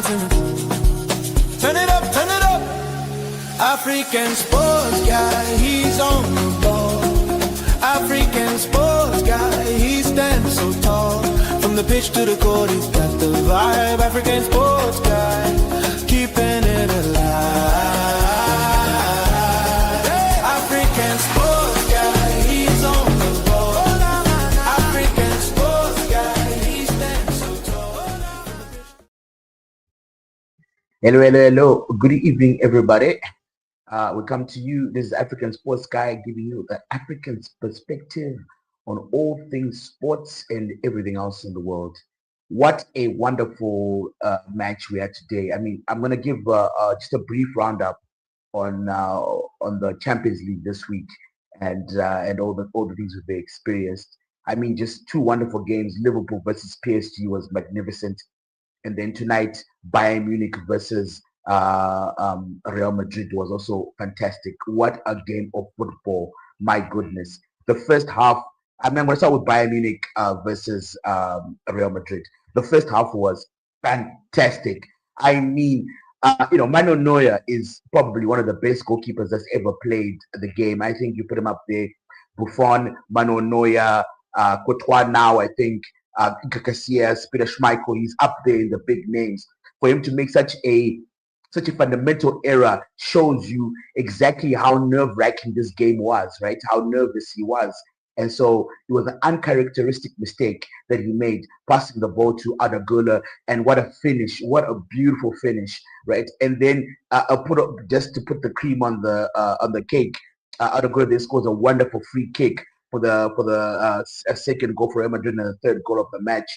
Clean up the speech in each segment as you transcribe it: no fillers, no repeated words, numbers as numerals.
Turn it up, turn it up. African sports guy, he's on the ball. African sports guy, he stands so tall. From the pitch to the court, he's got the vibe. African sports guy, keeping it alive. African sports guy, he's on the ball. African sports guy, he stands so tall. Hello, hello, hello. Good evening, everybody. We come to you. This is African Sports Guy giving you the African perspective on all things sports and everything else in the world. What a wonderful match we had today. I mean, I'm going to give just a brief roundup on the Champions League this week and all the things we've experienced. I mean, just two wonderful games. Liverpool versus PSG was magnificent. And then tonight, Bayern Munich versus Real Madrid was also fantastic. What a game of football. My goodness. The first half, I'm going to start with Bayern Munich versus Real Madrid. The first half was fantastic. I mean, Manuel Neuer is probably one of the best goalkeepers that's ever played the game. I think you put him up there. Buffon, Manuel Neuer, Courtois now, I think, Casillas, Peter Schmeichel, he's up there in the big names. For him to make such a fundamental error shows you exactly how nerve-wracking this game was, right? How nervous he was. And so it was an uncharacteristic mistake that he made, passing the ball to Arda Güler, and what a finish, what a beautiful finish, right? And then just to put the cream on the cake, Arda Güler then scores a wonderful free kick for the second goal for Real Madrid and the third goal of the match.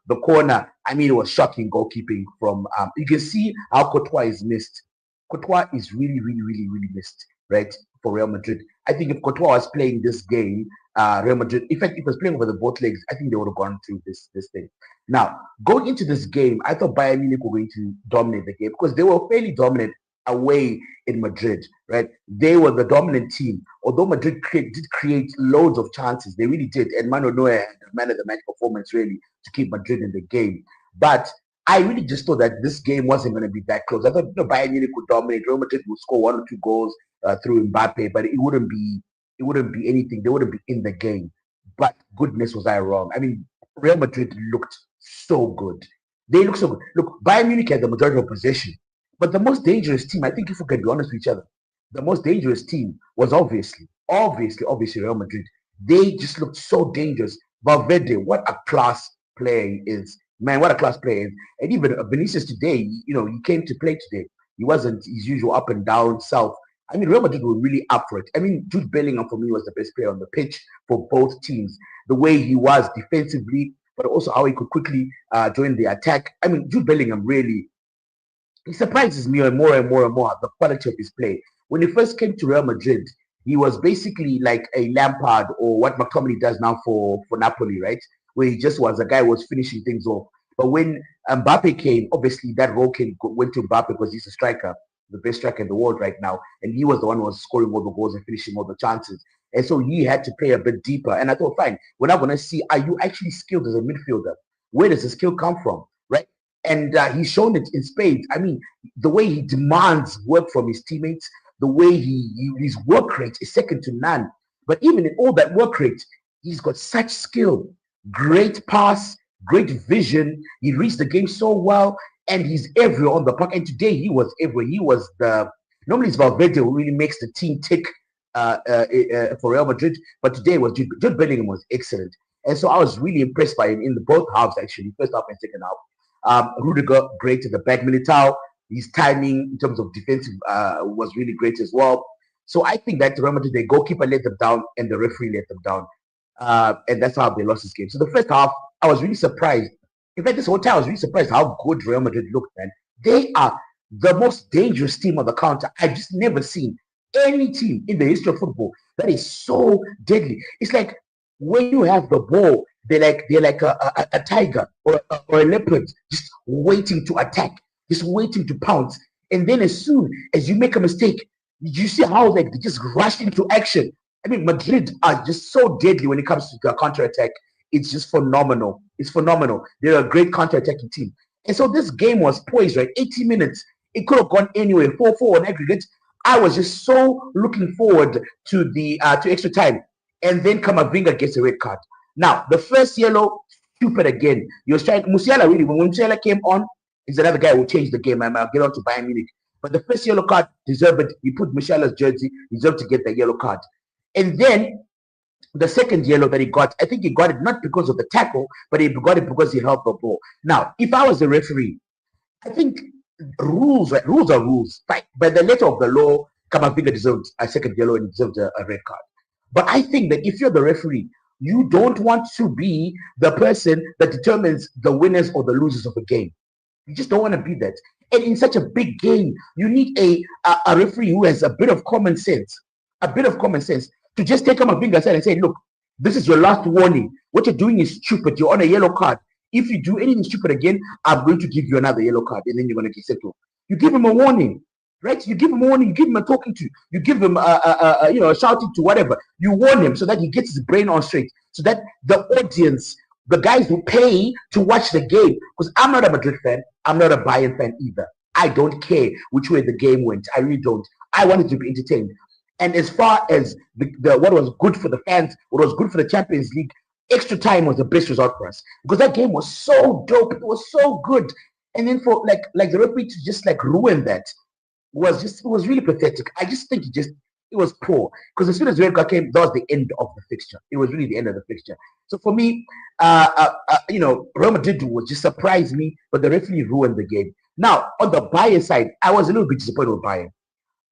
The corner, I mean, it was shocking goalkeeping from, you can see how Courtois is missed. Courtois is really, really, really, really missed, right, for Real Madrid. I think if Courtois was playing this game, Real Madrid, in fact, if he was playing over the both legs, I think they would have gone through this thing. Now, going into this game, I thought Bayern Munich were going to dominate the game because they were fairly dominant away in Madrid, right? They were the dominant team. Although Madrid did create loads of chances, they really did. And Manuel Neuer had a man of the match performance really to keep Madrid in the game. But I really just thought that this game wasn't going to be that close. I thought Bayern Munich would dominate. Real Madrid would score 1 or 2 goals through Mbappe, but it wouldn't be anything. They wouldn't be in the game. But goodness, was I wrong? I mean, Real Madrid looked so good. They looked so good. Look, Bayern Munich had the majority of possession. But the most dangerous team, I think if we can be honest with each other, the most dangerous team was obviously Real Madrid. They just looked so dangerous. Valverde, what a class player he is. Man, what a class player he is. And even Vinicius today, he came to play today. He wasn't his usual up and down self. I mean, Real Madrid were really up for it. I mean, Jude Bellingham for me was the best player on the pitch for both teams. The way he was defensively, but also how he could quickly join the attack. I mean, Jude Bellingham really, he surprises me more and more the quality of his play. When he first came to Real Madrid, he was basically like a Lampard or what McTominay does now for Napoli, right? Where he just was a guy who was finishing things off. But when Mbappe came, obviously that role went to Mbappe because he's a striker, the best striker in the world right now. And he was the one who was scoring all the goals and finishing all the chances. And so he had to play a bit deeper. And I thought, fine, we're not going to see, are you actually skilled as a midfielder? Where does the skill come from, right? And he's shown it in spades. I mean, the way he demands work from his teammates, the way his work rate is second to none. But even in all that work rate, he's got such skill, great pass, great vision. He reads the game so well, and he's everywhere on the park. And today he was everywhere. He was normally it's Valverde who really makes the team tick for Real Madrid, but today was Jude Bellingham was excellent. And so I was really impressed by him in both halves, actually, first half and second half. Rudiger, great at the back. Militao, his timing in terms of defensive was really great as well. So I think that Real Madrid, the goalkeeper let them down and the referee let them down. And that's how they lost this game. So the first half, I was really surprised. In fact, this whole time, I was really surprised how good Real Madrid looked, man. They are the most dangerous team on the counter. I've just never seen any team in the history of football that is so deadly. It's like when you have the ball, they're like a tiger or a leopard just waiting to attack, just waiting to pounce. And then as soon as you make a mistake, you see how they just rush into action. I mean, Madrid are just so deadly when it comes to the counter-attack. It's just phenomenal. It's phenomenal. They're a great counter-attacking team. And so this game was poised, right? 80 minutes. It could have gone anywhere, 4-4 on aggregate. I was just so looking forward to the to extra time. And then Kamavinga gets a red card. Now, the first yellow, stupid again. He was trying, Musiala really, when Musiala came on, he's another guy who changed the game. I'll get on to Bayern Munich. But the first yellow card deserved it. He put Musiala's jersey, deserved to get the yellow card. And then the second yellow that he got, I think he got it not because of the tackle, but he got it because he held the ball. Now, if I was a referee, I think rules, right? Rules are rules. Right? By the letter of the law, Kamavinga deserved a second yellow and deserved a red card. But I think that if you're the referee, you don't want to be the person that determines the winners or the losers of a game. You just don't want to be that. And in such a big game, you need a referee who has a bit of common sense, to just take Kamavinga aside and say, look, this is your last warning. What you're doing is stupid. You're on a yellow card. If you do anything stupid again, I'm going to give you another yellow card, and then you're going to get settled. You give him a warning, right? You give him a warning. You give him a talking to. You give him a shouting to, whatever. You warn him so that he gets his brain on straight, so that the audience, the guys who pay to watch the game, because I'm not a Madrid fan, I'm not a Bayern fan either. I don't care which way the game went. I really don't. I wanted to be entertained. And as far as what was good for the fans, what was good for the Champions League, extra time was the best result for us, because that game was so dope. It was so good. And then for like the referee to just like ruin that it was really pathetic. I just think it was poor, because as soon as red card came, that was the end of the fixture. It was really the end of the fixture. So for me, Real Madrid was just surprised me, but the referee ruined the game. Now on the Bayern side, I was a little bit disappointed with Bayern.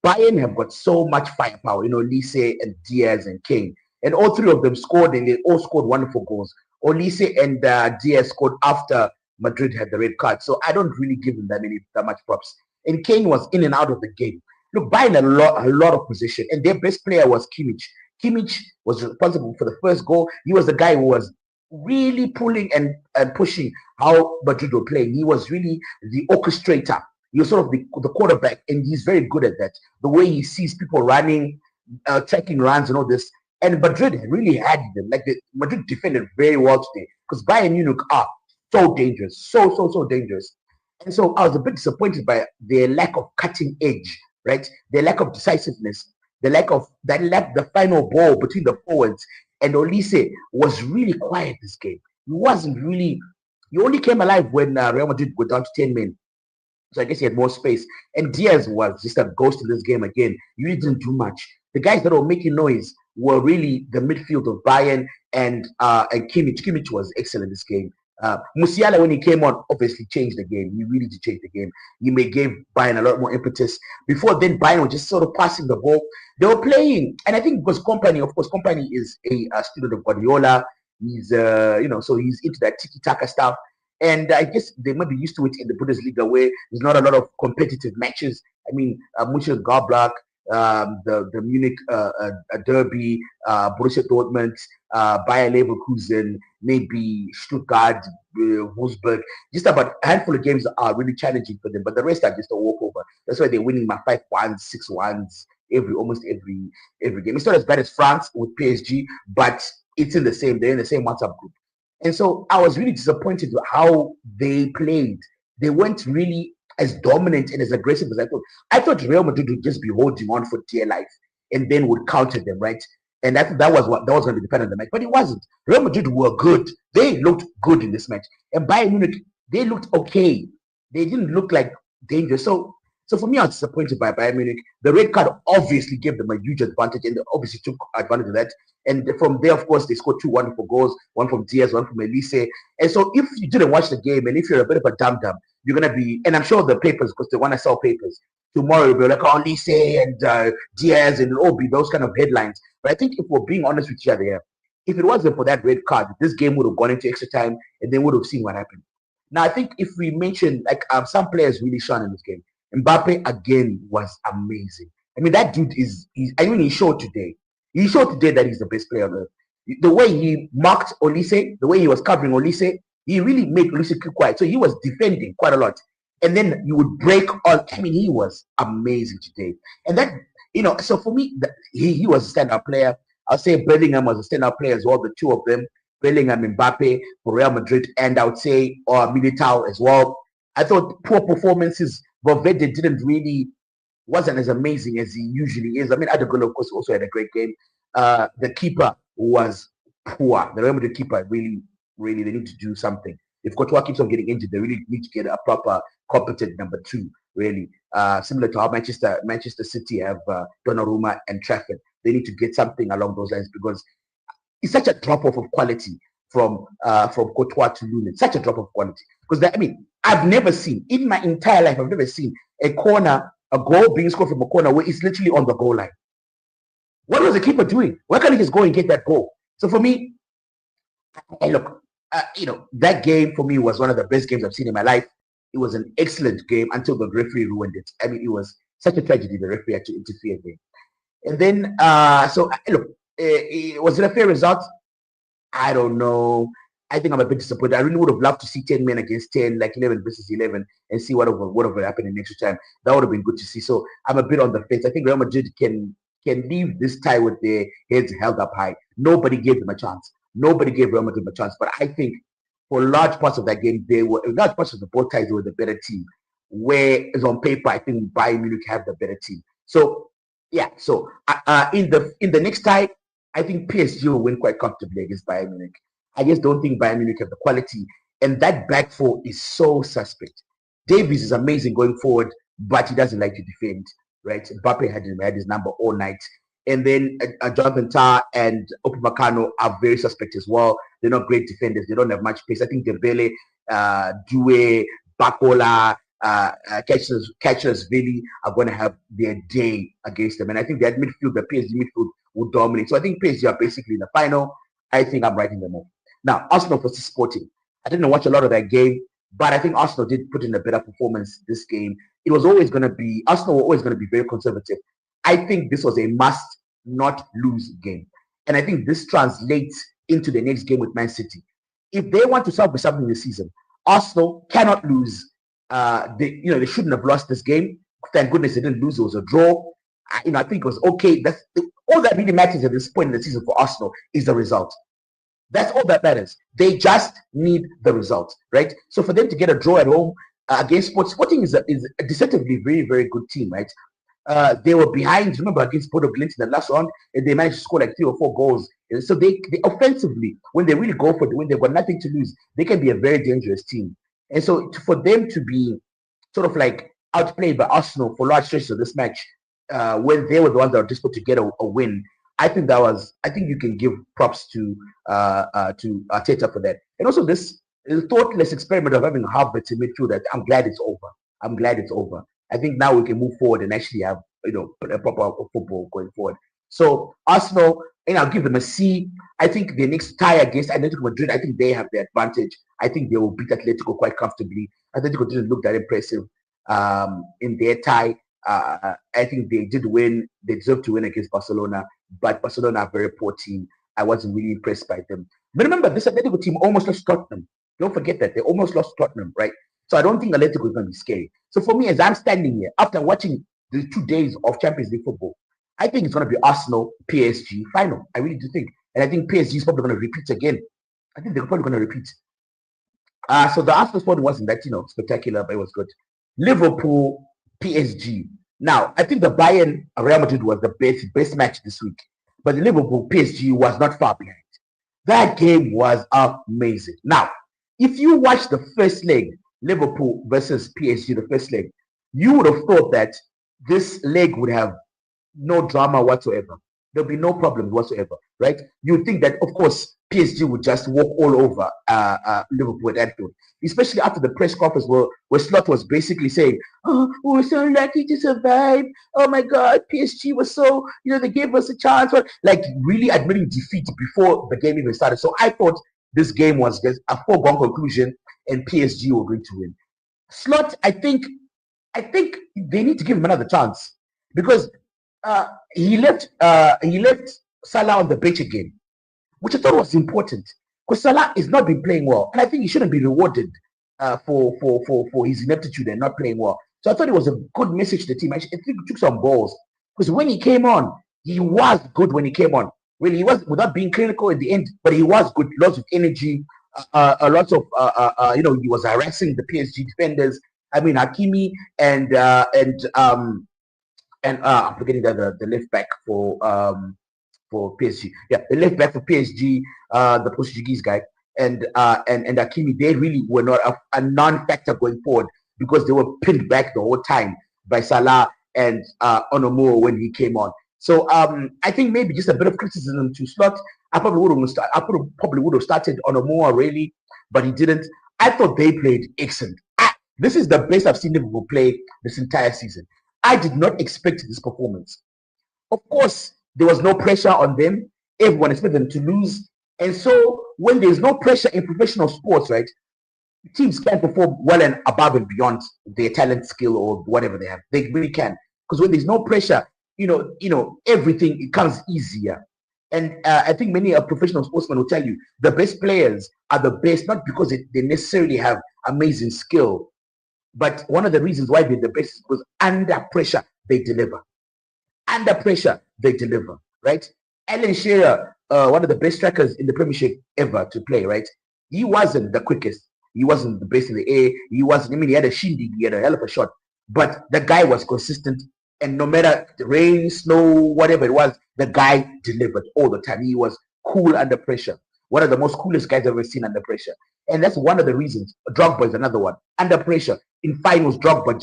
Bayern have got so much firepower, Olise and Diaz and Kane. And all three of them scored, and they all scored wonderful goals. Olise and Diaz scored after Madrid had the red card. So I don't really give them that much props. And Kane was in and out of the game. Look, Bayern had a lot of possession, and their best player was Kimmich. Kimmich was responsible for the first goal. He was the guy who was really pulling and pushing how Madrid were playing. He was really the orchestrator. He was sort of the quarterback, and he's very good at that. The way he sees people running, tracking runs and all this. And Madrid really had them. Madrid defended very well today, because Bayern Munich are so dangerous, so dangerous. And so I was a bit disappointed by their lack of cutting edge, right? Their lack of decisiveness, the final ball between the forwards. And Olise was really quiet this game. He only came alive when Real Madrid were down to 10 men. So I guess he had more space. And Diaz was just a ghost in this game again. He really didn't do much. The guys that were making noise were really the midfield of Bayern and Kimmich. Kimmich was excellent this game. Musiala, when he came on, obviously changed the game. He really did change the game. He gave Bayern a lot more impetus. Before then, Bayern was just sort of passing the ball. They were playing, and I think because Kompany is a student of Guardiola. He's so he's into that tiki-taka stuff. And I guess they might be used to it in the Bundesliga, where there's not a lot of competitive matches. I mean, Mönchengladbach, the Munich derby, Borussia Dortmund, Bayer Leverkusen, maybe Stuttgart, Wolfsburg. Just about a handful of games are really challenging for them, but the rest are just a walkover. That's why they're winning by 5-1, 6-1s almost every game. It's not as bad as France with PSG, but they're in the same WhatsApp group. And so I was really disappointed with how they played. They weren't really as dominant and as aggressive as I thought. I thought Real Madrid would just be holding on for dear life and then would counter them, right? And that was going to be dependent on the match. But it wasn't. Real Madrid were good. They looked good in this match. And Bayern Munich, they looked okay. They didn't look like dangerous. So for me, I was disappointed by Bayern Munich. The red card obviously gave them a huge advantage, and they obviously took advantage of that. And from there, of course, they scored 2 wonderful goals, one from Diaz, one from Olise. And so if you didn't watch the game, and if you're a bit of a dum-dum, you're going to be, and I'm sure the papers, because they want to sell papers, tomorrow you'll be like, oh, Olise and Diaz, and it'll all be those kind of headlines. But I think if we're being honest with each other here, if it wasn't for that red card, this game would have gone into extra time, and then would have seen what happened. Now, I think if we mention, some players really shone in this game. Mbappe, again, was amazing. I mean, that dude he showed today. He showed today that he's the best player on earth. The way he marked Olise, the way he was covering Olise, he really made Olise keep quiet. So he was defending quite a lot. And then you would break on. I mean, he was amazing today. And that, so for me, he was a standout player. I'll say Bellingham was a standout player as well, the two of them. Bellingham, Mbappe for Real Madrid, and I would say Militao as well. I thought poor performances. Valverde wasn't as amazing as he usually is. I mean, Adegola, of course, also had a great game. The keeper was poor. The Real Madrid keeper really, they need to do something. If Courtois keeps on getting injured, they really need to get a proper, competent number two. Really, similar to how Manchester City have Donnarumma and Trafford. They need to get something along those lines because it's such a drop off of quality from Courtois to Lunin. Such a drop of quality because I've never seen in my entire life. I've never seen a goal being scored from a corner where it's literally on the goal line. What was the keeper doing? Why can't he just go and get that goal? So for me, look, that game for me was one of the best games I've seen in my life. It was an excellent game until the referee ruined it. I mean, it was such a tragedy the referee had to interfere there. And then, look, was it a fair result? I don't know. I think I'm a bit disappointed. I really would have loved to see 10 men against 10, like 11 versus 11, and see what would have happened in extra time. That would have been good to see. So I'm a bit on the fence. I think Real Madrid can leave this tie with their heads held up high. Nobody gave them a chance. Nobody gave Real Madrid a chance. But I think for large parts of that game, large parts of the both ties, they were the better team. Whereas on paper, I think Bayern Munich have the better team. So yeah. So in the next tie, I think PSG will win quite comfortably against Bayern Munich. I just don't think Bayern Munich have the quality. And that back four is so suspect. Davies is amazing going forward, but he doesn't like to defend, right? Mbappe had his number all night. And then Jonathan Tah and Upamecano are very suspect as well. They're not great defenders. They don't have much pace. I think Dembele, Due, Bakola, Kvaratskhelia are going to have their day against them. And I think that midfield, the PSG midfield, will dominate. So I think PSG are basically in the final. I think I'm writing them off. Now, Arsenal versus Sporting. I didn't watch a lot of that game, but I think Arsenal did put in a better performance this game. Arsenal were always going to be very conservative. I think this was a must not lose game. And I think this translates into the next game with Man City. If they want to celebrate something this season, Arsenal cannot lose. They shouldn't have lost this game. Thank goodness they didn't lose. It was a draw. I think it was okay. All that really matters at this point in the season for Arsenal is the result. That's all that matters. They just need the result, right? So for them to get a draw at home against Sporting is a deceptively very, very good team, right? They were behind, remember, against Bodo Glimt in the last round, and they managed to score like 3 or 4 goals. And so they offensively, when they really go for it, when they've got nothing to lose, they can be a very dangerous team. And so for them to be sort of like outplayed by Arsenal for large stretches of this match, when they were the ones that were desperate to get a win, I think you can give props to Arteta for that. And also this thoughtless experiment of having Havertz in midfield, I'm glad it's over. I think now we can move forward and actually have a proper football going forward. So Arsenal, I'll give them a C. I think the next tie against Atletico Madrid, I think they have the advantage. I think they will beat Atletico quite comfortably. Atletico didn't look that impressive in their tie. I think they did win. They deserve to win against Barcelona, but Barcelona are a very poor team. I wasn't really impressed by them. But remember, this Atletico team almost lost Tottenham. Don't forget that. They almost lost Tottenham, right? So I don't think Atletico is going to be scary. So for me, as I'm standing here, after watching the 2 days of Champions League football, I think it's going to be Arsenal, PSG final. I really do think. And I think PSG is probably going to repeat again. I think they're probably going to repeat. So the Arsenal sport wasn't that, spectacular, but it was good. Liverpool, PSG. Now, I think the Bayern Real Madrid was the best match this week. But the Liverpool PSG was not far behind. That game was amazing. Now, if you watch the first leg, Liverpool versus PSG, the first leg, you would have thought that this leg would have no drama whatsoever. There'll be no problems whatsoever, right? You think that, of course, PSG would just walk all over Liverpool at Anfield, especially after the press conference where Slot was basically saying, "Oh, we're so lucky to survive. Oh my God, PSG was so, they gave us a chance." Like really admitting defeat before the game even started. So I thought this game was just a foregone conclusion and PSG were going to win. Slot, I think they need to give him another chance because he left Salah on the bench again, which I thought was important because Salah is not been playing well, and I think he shouldn't be rewarded for his ineptitude and not playing well. So I thought it was a good message to the team. I think he took some balls because when he came on, he was good when he came on. Really, he was without being clinical at the end, but he was good. Lots of energy, a lot of he was harassing the PSG defenders. I mean Hakimi and I'm forgetting the left back for PSG. Yeah, the left back for PSG, the Portuguese guy, and Hakimi, they really were not a non-factor going forward because they were pinned back the whole time by Salah and Onomuro when he came on. So I think maybe just a bit of criticism to Slot. I probably would have started Onomuro really, but he didn't. I thought they played excellent. This is the best I've seen Liverpool play this entire season. I did not expect this performance. Of course, there was no pressure on them. Everyone expected them to lose. And so when there's no pressure in professional sports, right, teams can perform well and above and beyond their talent, skill, or whatever they have. They really can. Because when there's no pressure, everything it comes easier. And I think many professional sportsmen will tell you the best players are the best, not because they necessarily have amazing skill, but one of the reasons why they're the best is because under pressure, they deliver. Under pressure, they deliver, right? Alan Shearer, one of the best strikers in the Premiership ever to play, right? He wasn't the quickest. He wasn't the best in the air. He wasn't, I mean, he had a shindig, he had a hell of a shot. But the guy was consistent. And no matter the rain, snow, whatever it was, the guy delivered all the time. He was cool under pressure. One of the most coolest guys I've ever seen under pressure. And that's one of the reasons. Drogba is another one. Under pressure. In finals, Drogba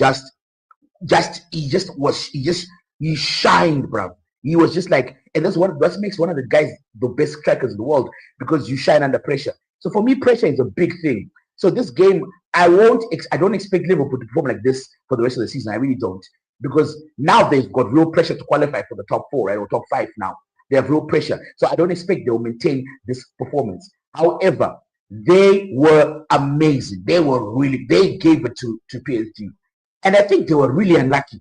he shined, bro. He was just like, and that makes one of the guys the best strikers in the world because you shine under pressure. So for me, pressure is a big thing. So this game, I don't expect Liverpool to perform like this for the rest of the season. I really don't, because now they've got real pressure to qualify for the top 4, right, or top 5 now. They have real pressure, so I don't expect they'll maintain this performance. However, they were amazing. They gave it to PSG, and I think they were really unlucky.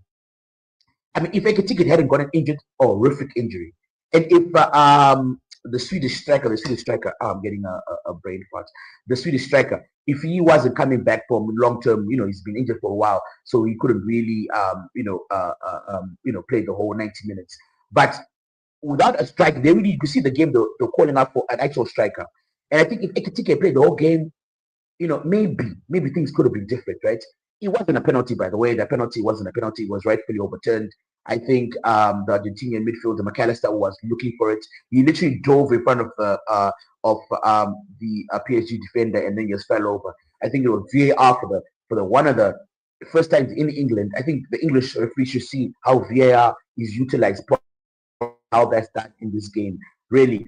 I mean, if Ekitike hadn't gotten injured or horrific injury, and if the Swedish striker, I'm getting a brain fart. The Swedish striker, if he wasn't coming back from long term, he's been injured for a while, so he couldn't really, play the whole 90 minutes. But without a striker, you could see the game they're calling out for an actual striker. And I think if Ekitike played the whole game, maybe things could have been different, right? It wasn't a penalty, by the way. The penalty wasn't a penalty. It was rightfully overturned. I think the Argentinian midfielder McAllister was looking for it. He literally dove in front of the PSG defender and then just fell over. I think it was VAR for the one of the first times in England. I think the English referee should see how VAR is utilized, how that's done in this game. Really,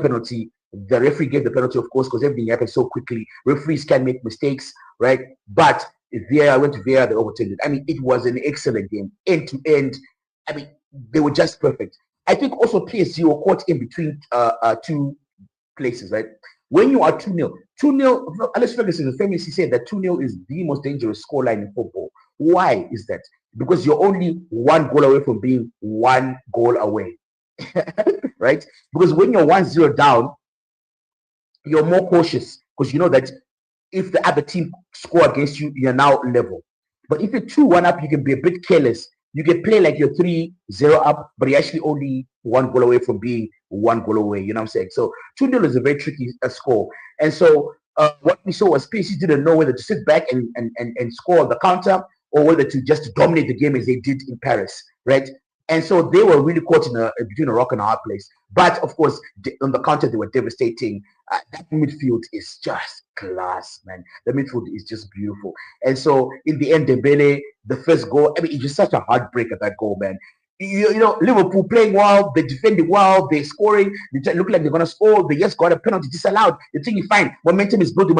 penalty. The referee gave the penalty, of course, because everything happened so quickly. Referees can make mistakes, right? But if VAR went to VAR, they overturned it. I mean, it was an excellent game, end to end. I mean, they were just perfect. I think also PSG were caught in between two places, right? When you are 2-0, Alex Ferguson famously said that 2-0 is the most dangerous scoreline in football. Why is that? Because you're only one goal away from being one goal away, right? Because when you're 1-0 down, you're more cautious because you know that if the other team score against you, you're now level. But if you're 2-1 up, you can be a bit careless. You can play like you're 3-0 up, but you're actually only one goal away from being one goal away. You know what I'm saying? So 2-0 is a very tricky score. And so what we saw was PSG didn't know whether to sit back and score the counter or whether to just dominate the game as they did in Paris, right? And so they were really caught between a rock and a hard place. But of course, on the counter, they were devastating. That midfield is just class, man. The midfield is just beautiful. And so in the end, Dembele, the first goal, I mean, it's just such a heartbreaker, that goal, man. Liverpool playing well, they defending well, they're scoring, they look like they're going to score, they just got a penalty disallowed. You're thinking, fine, momentum is building,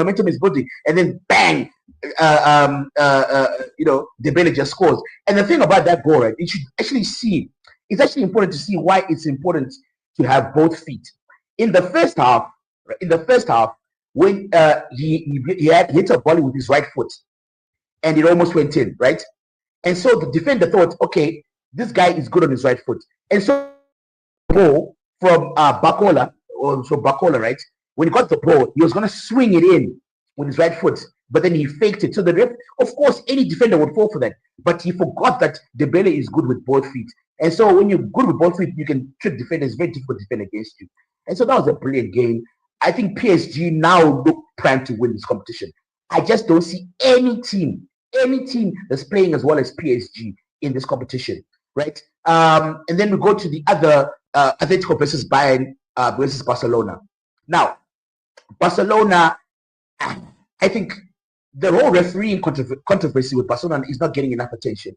and then bang, Dembele just scores. And the thing about that goal, right, you should actually see, it's actually important to see why it's important to have both feet. In the first half, when he hit a volley with his right foot, and it almost went in, right? And so the defender thought, okay, this guy is good on his right foot. And so the ball from Bacola, right? When he got the ball, he was going to swing it in with his right foot, but then he faked it. So the ref, of course, any defender would fall for that. But he forgot that Dembele is good with both feet. And so when you're good with both feet, you can trick defenders. It's very difficult to defend against you. And so that was a brilliant game. I think PSG now look primed to win this competition. I just don't see any team that's playing as well as PSG in this competition, right? And then we go to the other Atletico versus Bayern versus Barcelona. Now, Barcelona, I think the whole refereeing controversy with Barcelona is not getting enough attention.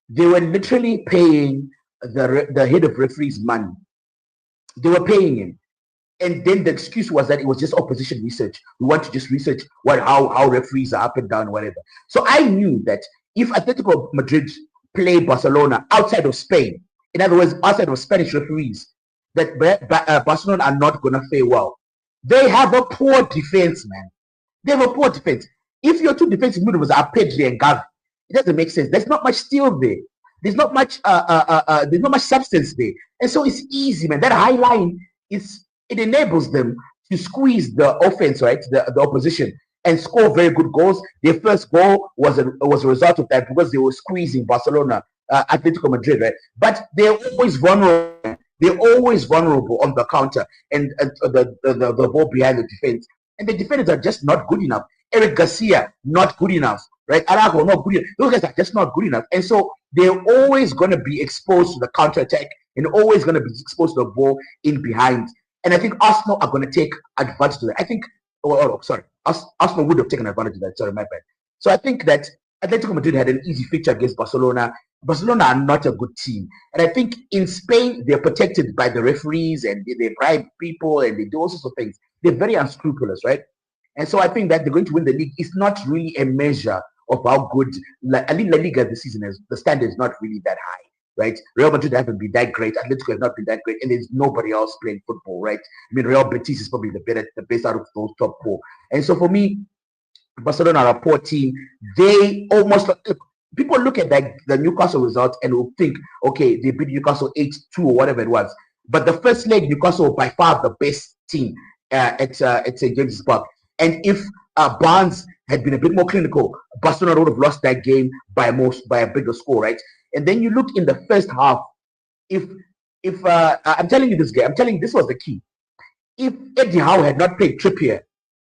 They were literally paying the head of referees money. They were paying him. And then the excuse was that it was just opposition research. We want to just research how referees are up and down, whatever. So I knew that if Atletico Madrid play Barcelona outside of Spain, in other words, outside of Spanish referees, that Barcelona are not going to fare well. They have a poor defense, man. They have a poor defense. If your two defensive midfielders are Pedri and Gavi, it doesn't make sense. There's not much steel there. There's not much substance there, and so it's easy, man. That high line it enables them to squeeze the offense, right, the opposition, and score very good goals. Their first goal was a result of that because they were squeezing Barcelona, Atletico Madrid, right? But they're always vulnerable. They're always vulnerable on the counter and the ball behind the defense. And the defenders are just not good enough. Eric Garcia, not good enough, right? Araujo, not good enough. Those guys are just not good enough. And so they're always going to be exposed to the counter attack and always going to be exposed to the ball in behind. And I think Arsenal are going to take advantage of that. I think, Arsenal would have taken advantage of that. Sorry, my bad. So I think that Atletico Madrid had an easy fixture against Barcelona. Barcelona are not a good team. And I think in Spain, they're protected by the referees and they bribe people and they do all sorts of things. They're very unscrupulous, right? And so I think that they're going to win the league. It's not really a measure of how good, I think La Liga this season the standard is not really that high, right? Real Madrid haven't been that great. Atletico has not been that great. And there's nobody else playing football, right? I mean, Real Betis is probably the best out of those top four. And so for me, Barcelona are a poor team. They almost, people look at the Newcastle result and will think, okay, they beat Newcastle 8-2 or whatever it was. But the first leg, Newcastle were by far the best team at St. James's Park. And if Barnes had been a bit more clinical, Barcelona would have lost that game by a bigger score, right? And then you look in the first half. If I'm telling you this game, I'm telling you this was the key. If Eddie Howe had not played Trippier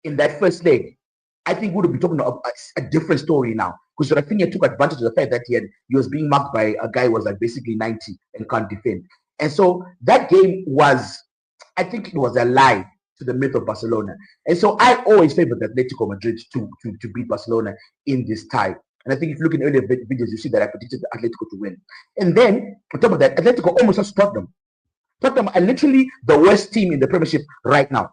in that first leg, I think we would be talking about a different story now. Because Rafinha took advantage of the fact that he was being marked by a guy who was like basically 90 and can't defend. And so that game was, I think it was a lie to the myth of Barcelona. And so I always favored Atletico Madrid to beat Barcelona in this tie. And I think if you look in earlier videos, you see that I predicted Atletico to win. And then, on top of that, Atletico almost lost Tottenham. Tottenham are literally the worst team in the Premiership right now.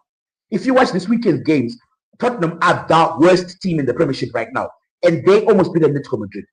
If you watch this weekend's games, Tottenham are the worst team in the Premiership right now. And they almost beat Atletico Madrid.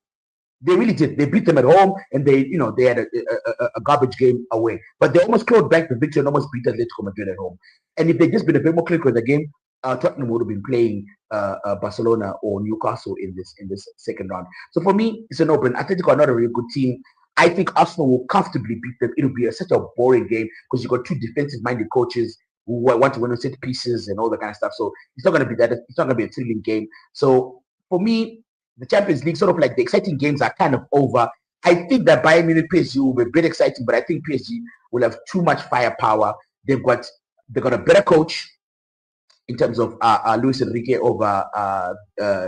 They really did. They beat them at home, and they had a garbage game away. But they almost clawed back the victory and almost beat Atletico Madrid at home. And if they'd just been a bit more clinical in the game, Tottenham would have been playing Barcelona or Newcastle in this second round. So for me, it's an open. Atletico are not a really good team. I think Arsenal will comfortably beat them. It'll be such a boring game because you've got two defensive-minded coaches who want to win on set pieces and all that kind of stuff. So it's not going to be that. It's not going to be a thrilling game. So for me, the Champions League, sort of like the exciting games are kind of over. I think that Bayern Munich PSG will be a bit exciting, but I think PSG will have too much firepower. They've got a better coach in terms of Luis Enrique over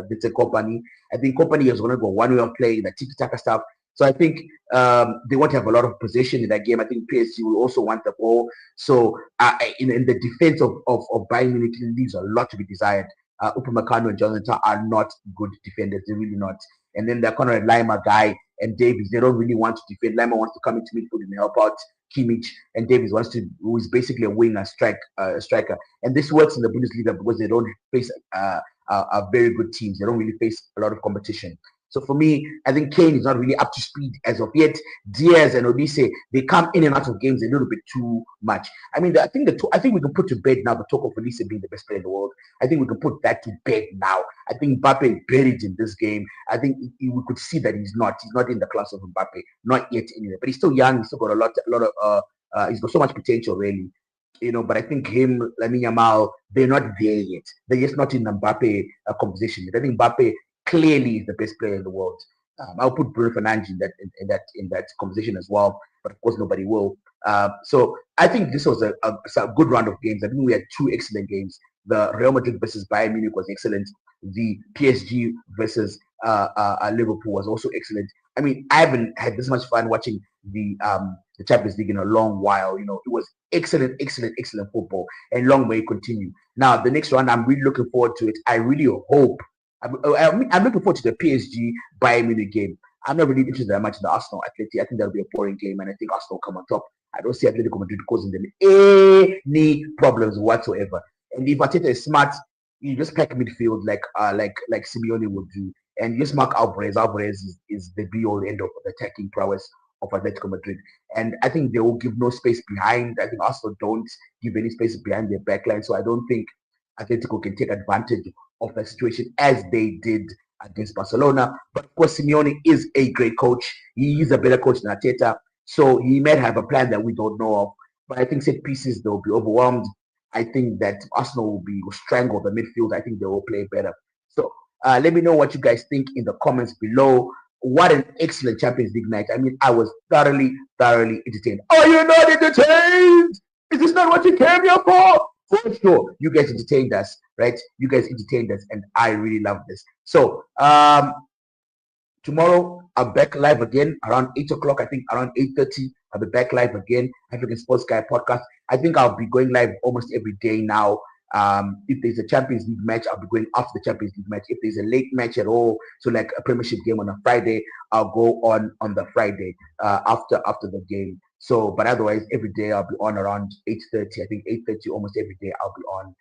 Vincent Kompany. I think Kompany is going to go one way of playing the tiki-taka stuff. So I think they want to have a lot of possession in that game. I think PSG will also want the ball. So in the defense of Bayern Munich, leaves a lot to be desired. Upamecano and Jonathan are not good defenders. They're really not. And then they're kind of a Lima guy and Davies. They don't really want to defend. Lima wants to come into midfield and help out Kimmich. And Davies who is basically a winger, striker. And this works in the Bundesliga because they don't face very good teams. They don't really face a lot of competition. So for me, I think Kane is not really up to speed as of yet. Diaz and Olise, they come in and out of games a little bit too much. I mean, I think we can put to bed now the talk of Olise being the best player in the world. I think we can put that to bed now. I think Mbappe is buried in this game. I think we could see that he's not in the class of Mbappe, not yet anyway. But he's still young. He's still got a lot of he's got so much potential, really. But I think him, Lamine Yamal, they're not there yet. They're just not in the Mbappe conversation yet. I think Mbappe clearly is the best player in the world. I'll put Bruno Fernandes in that conversation as well, but of course nobody will. So I think this was a good round of games. I think we had two excellent games. The Real Madrid versus Bayern Munich was excellent. The PSG versus Liverpool was also excellent. I mean, I haven't had this much fun watching the Champions League in a long while. You know, it was excellent, excellent, excellent football, and long may it continue. Now, the next round, I'm really looking forward to it. I really hope. I'm looking forward to the PSG Bayern Munich game. I'm not really interested that much in the Arsenal Atleti. I think that'll be a boring game, and I think Arsenal will come on top. I don't see Atletico Madrid causing them any problems whatsoever. And if Arteta is smart, you just pack midfield like Simeone would do, and you just mark Alvarez. Alvarez is the be all end of the attacking prowess of Atletico Madrid, and I think they will give no space behind. I think Arsenal don't give any space behind their backline, so I don't think Atletico can take advantage of the situation as they did against Barcelona. But of course, Simeone is a great coach. He is a better coach than Arteta, so he might have a plan that we don't know of. But I think set pieces, they'll be overwhelmed. I think that Arsenal will strangle the midfield. I think they will play better. So let me know what you guys think in the comments below. What an excellent Champions League night. I mean, I was thoroughly entertained. Are you not entertained? Is this not what you came here for? For sure, you guys entertained us, right? You guys entertained us, and I really love this. So tomorrow I'm back live again around 8 o'clock. I think around 8:30 I'll be back live again. African Sports Guy podcast. I think I'll be going live almost every day now. If there's a Champions League match, I'll be going after the Champions League match. If there's a late match at all, so like a Premiership game on a Friday, I'll go on the Friday after the game. So, but otherwise, every day I'll be on around 8:30. I think 8:30 almost every day I'll be on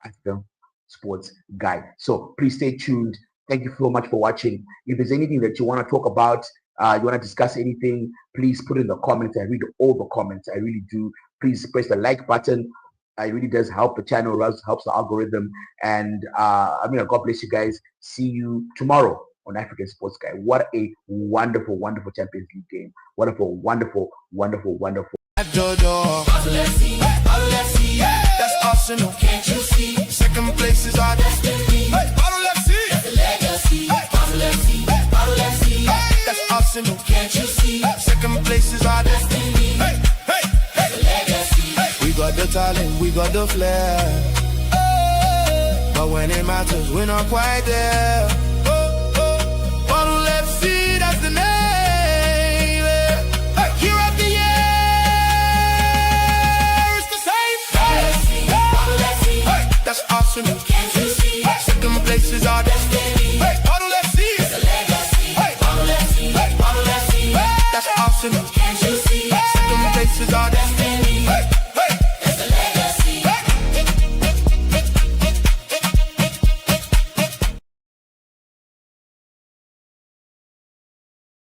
African Sports Guy. So please stay tuned. Thank you so much for watching. If there's anything that you want to talk about, you want to discuss anything, please put it in the comments. I read all the comments. I really do. Please press the like button. It really does help the channel, helps the algorithm. And God bless you guys. See you tomorrow on African Sports Guy. What a wonderful, wonderful Champions League game. Wonderful, wonderful, wonderful, wonderful. That's Arsenal, can't you see? Second place is our destiny. Bottle FC, that's the legacy. Bottle FC, Bottle FC. That's Arsenal, can't you see? Second place is our destiny. That's the legacy. We got the talent, we got the flair, but when it matters, we're not quite there.